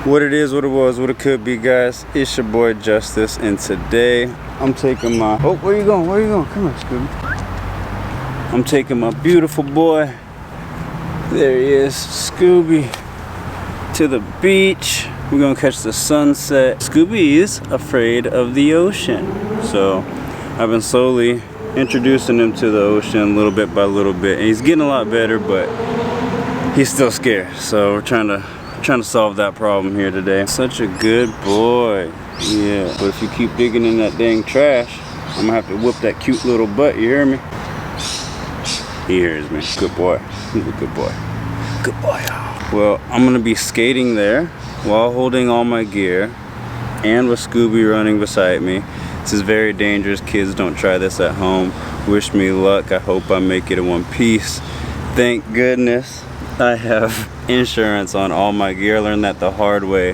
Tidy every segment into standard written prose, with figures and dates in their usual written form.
What it is, what it was, what it could be, guys. It's your boy Justice, and today I'm taking my... Oh, where you going? Where you going? Come on, Scooby. I'm taking my beautiful boy. There he is, Scooby, to the beach. We're gonna catch the sunset. Scooby is afraid of the ocean, so I've been slowly introducing him to the ocean little bit by little bit, and he's getting a lot better, but he's still scared. So we're trying to solve that problem here today. Such a good boy. Yeah, but if you keep digging in that dang trash, I'm gonna have to whoop that cute little butt. You hear me? He hears me. Good boy. He's a good boy. Good boy. Well, I'm gonna be skating there while holding all my gear and with Scooby running beside me. This is very dangerous. Kids, don't try this at home. Wish me luck. I hope I make it in one piece. Thank goodness I have insurance on all my gear. I learned that the hard way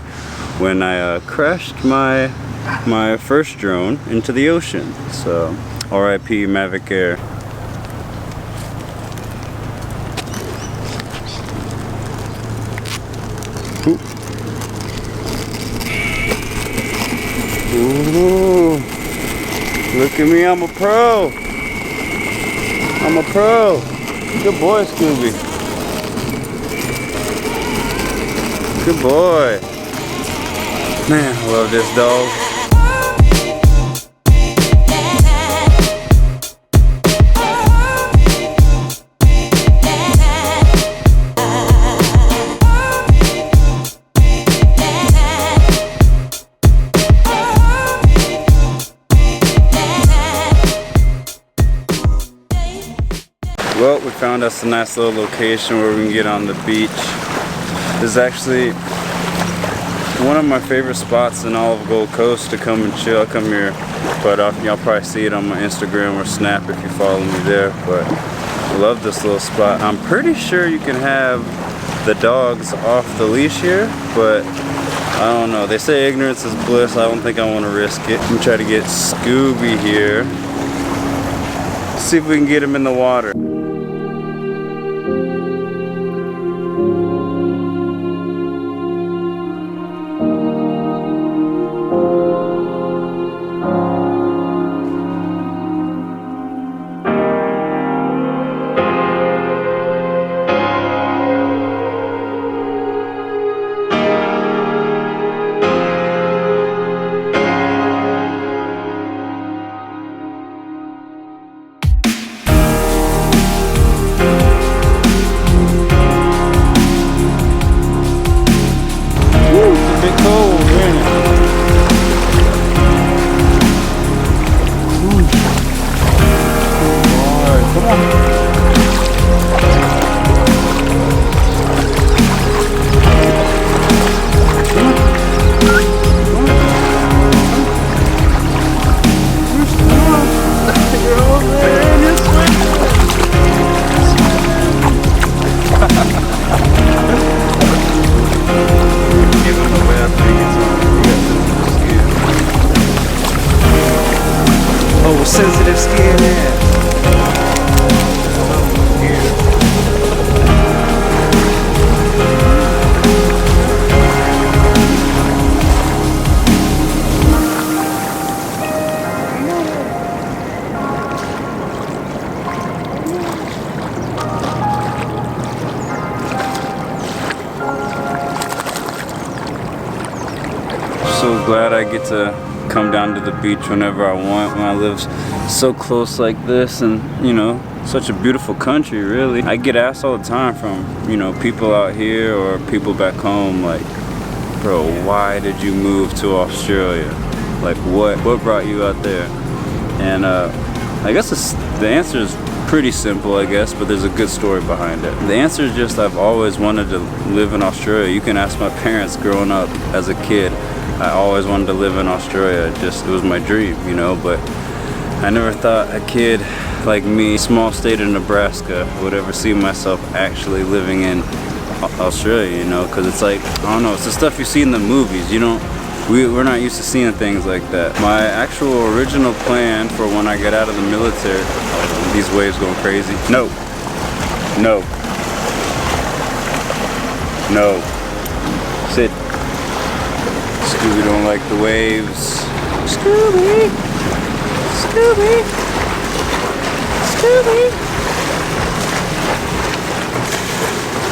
when I crashed my first drone into the ocean. So RIP Mavic Air. Ooh, look at me, I'm a pro. I'm a pro. Good boy, Scooby. Good boy. Man, I love this dog. Well, we found us a nice little location where we can get on the beach. This is actually one of my favorite spots in all of Gold Coast to come and chill. I come here quite often. Y'all probably see it on my Instagram or Snap if you follow me there. But I love this little spot. I'm pretty sure you can have the dogs off the leash here, but I don't know. They say ignorance is bliss. I don't think I want to risk it. I'm gonna try to get Scooby here. See if we can get him in the water. Sensitive skin ass. So glad I get to come down to the beach whenever I want, when I live so close like this, and you know, such a beautiful country. Really, I get asked all the time from, you know, people out here or people back home, like, bro, why did you move to Australia? Like, what brought you out there? And I guess the answer is pretty simple, I guess, but there's a good story behind it. The answer is just I've always wanted to live in Australia. You can ask my parents growing up as a kid. I always wanted to live in Australia. It was my dream, you know, but I never thought a kid like me, small state of Nebraska, would ever see myself actually living in Australia, you know, because it's like, I don't know, it's the stuff you see in the movies, you know. We're not used to seeing things like that. My actual original plan for when I get out of the military, these waves going crazy. No. No. No. Sit. Scooby don't like the waves. Scooby! Scooby! Scooby!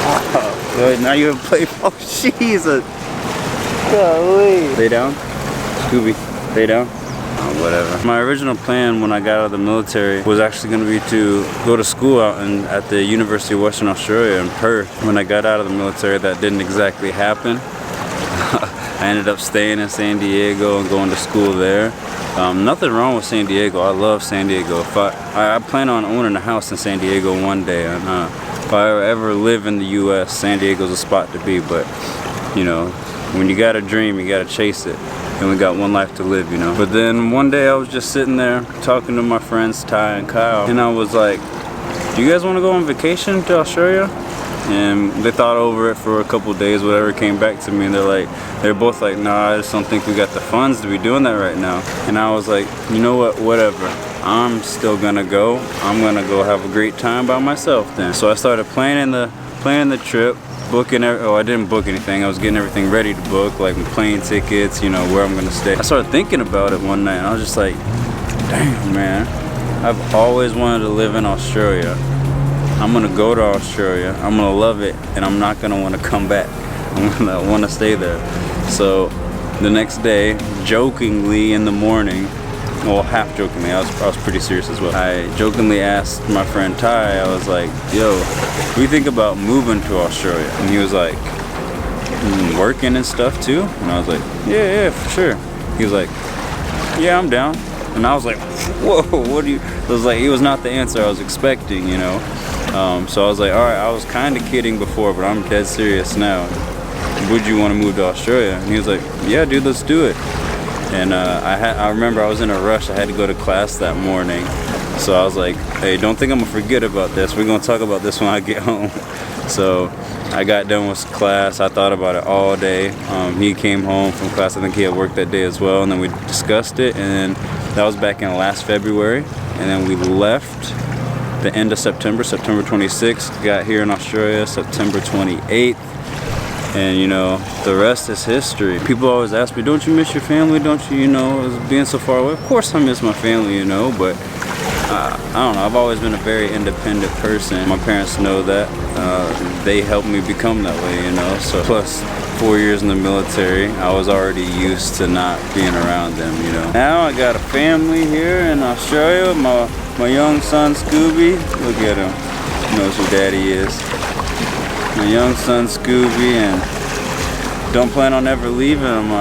Oh, good. Now you have play. Oh, Jesus! Golly. Lay down. Scooby, lay down. Oh, whatever. My original plan when I got out of the military was actually going to be to go to school out at the University of Western Australia in Perth. When I got out of the military, that didn't exactly happen. I ended up staying in San Diego and going to school there. Nothing wrong with San Diego. I love San Diego. If I plan on owning a house in San Diego one day. And, if I ever live in the U.S., San Diego's a spot to be. But, you know, when you got a dream, you got to chase it. And we got one life to live, you know. But then one day I was just sitting there talking to my friends Ty and Kyle, and I was like, do you guys want to go on vacation to Australia? And they thought over it for a couple days, whatever, came back to me, and they're both like, nah, I just don't think we got the funds to be doing that right now. And I was like, you know what, whatever. I'm still gonna go. I'm gonna go have a great time by myself then. So I started planning the trip. I didn't book anything. I was getting everything ready to book, like plane tickets, you know, where I'm gonna stay. I started thinking about it one night, and I was just like, damn, man, I've always wanted to live in Australia. I'm gonna go to Australia. I'm gonna love it, and I'm not gonna want to come back. I'm gonna want to stay there. So the next day, jokingly in the morning, well, half jokingly, I was pretty serious as well. I jokingly asked my friend Ty, I was like, yo, what do you think about moving to Australia? And he was like, working and stuff too? And I was like, yeah, for sure. He was like, yeah, I'm down. And I was like, whoa, what do you, it was like, it was not the answer I was expecting, you know? So I was like, all right, I was kind of kidding before, but I'm dead serious now. Would you want to move to Australia? And he was like, yeah, dude, let's do it. And I remember I was in a rush. I had to go to class that morning. So I was like, hey, don't think I'm gonna forget about this. We're gonna talk about this when I get home. So I got done with class. I thought about it all day. He came home from class. I think he had work that day as well. And then we discussed it. And that was back in last February. And then we left the end of September, September 26th. Got here in Australia, September 28th. And you know, the rest is history. People always ask me, don't you miss your family? Don't you, you know, being so far away? Of course I miss my family, you know, but I don't know. I've always been a very independent person. My parents know that. They helped me become that way, you know. So plus 4 years in the military, I was already used to not being around them, you know. Now I got a family here in Australia. My young son Scooby, look at him. He knows who daddy is. My young son Scooby, and don't plan on ever leaving. I'm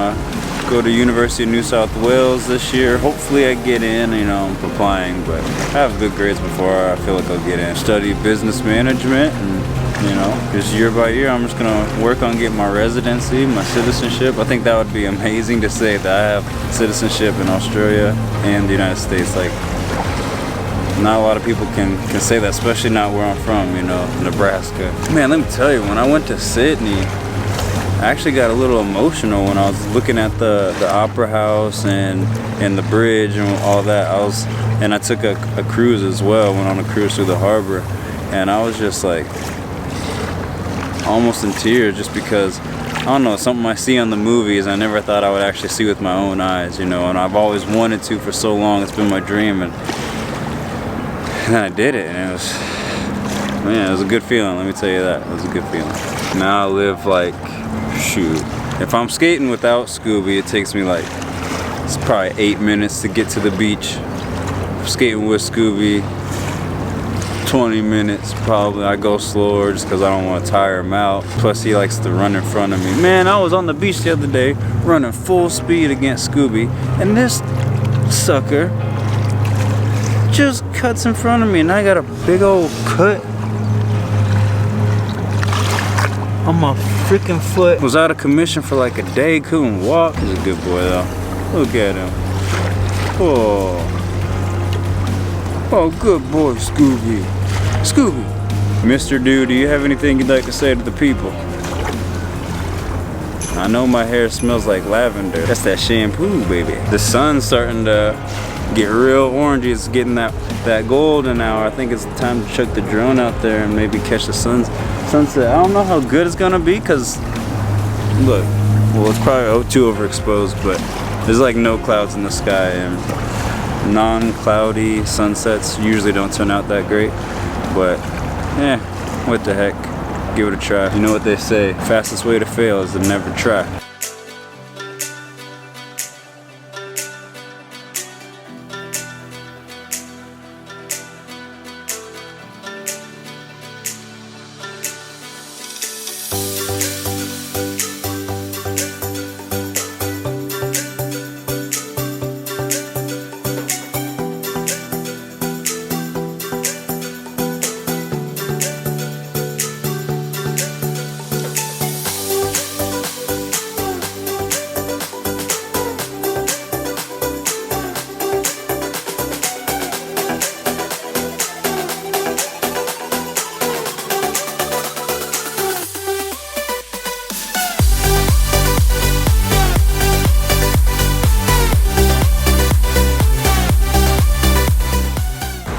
go to University of New South Wales this year. Hopefully I get in, you know, I'm applying, but I have good grades before I feel like I'll get in. Study business management, and you know, just year by year I'm just gonna work on getting my residency, my citizenship. I think that would be amazing to say that I have citizenship in Australia and the United States. Like, not a lot of people can say that, especially not where I'm from, you know, Nebraska. Man, let me tell you, when I went to Sydney, I actually got a little emotional when I was looking at the Opera House and the bridge and all that. I took a cruise as well, went on a cruise through the harbor, and I was just like almost in tears, just because, I don't know, something I see on the movies I never thought I would actually see with my own eyes, you know, and I've always wanted to for so long. It's been my dream, and then I did it, and it was, man, it was a good feeling, let me tell you that. It was a good feeling. Now I live like, shoot, if I'm skating without Scooby, it takes me like, it's probably 8 minutes to get to the beach. I'm skating with Scooby, 20 minutes probably. I go slower just because I don't want to tire him out. Plus he likes to run in front of me. Man, I was on the beach the other day running full speed against Scooby, and this sucker just cuts in front of me, and I got a big old cut on my freaking foot. Was out of commission for like a day, couldn't walk. He's a good boy though. Look at him. Oh, good boy, Scooby. Scooby. Mr. Dude, do you have anything you'd like to say to the people? I know my hair smells like lavender. That's that shampoo, baby. The sun's starting to get real orangey. It's getting that golden hour. I think it's time to chuck the drone out there and maybe catch the sunset. I don't know how good it's gonna be, because look, well, it's probably too overexposed, but there's like no clouds in the sky, and non-cloudy sunsets usually don't turn out that great. But yeah, what the heck, give it a try. You know what they say, fastest way to fail is to never try.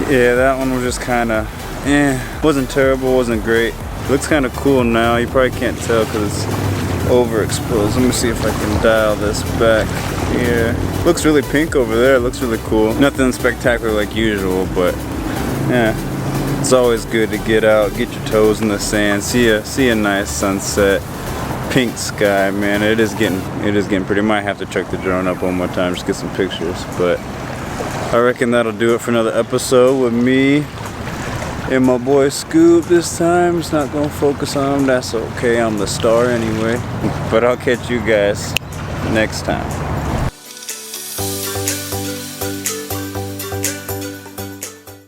Yeah, that one was just kind of, wasn't terrible, wasn't great. Looks kind of cool now. You probably can't tell because it's overexposed. Let me see if I can dial this back here. Looks really pink over there. Looks really cool. Nothing spectacular like usual, but yeah, it's always good to get out, get your toes in the sand, see a nice sunset, pink sky. Man, it is getting pretty. Might have to check the drone up one more time, just get some pictures, but I reckon that'll do it for another episode with me and my boy Scoob this time. It's not gonna focus on him, that's okay, I'm the star anyway. But I'll catch you guys next time.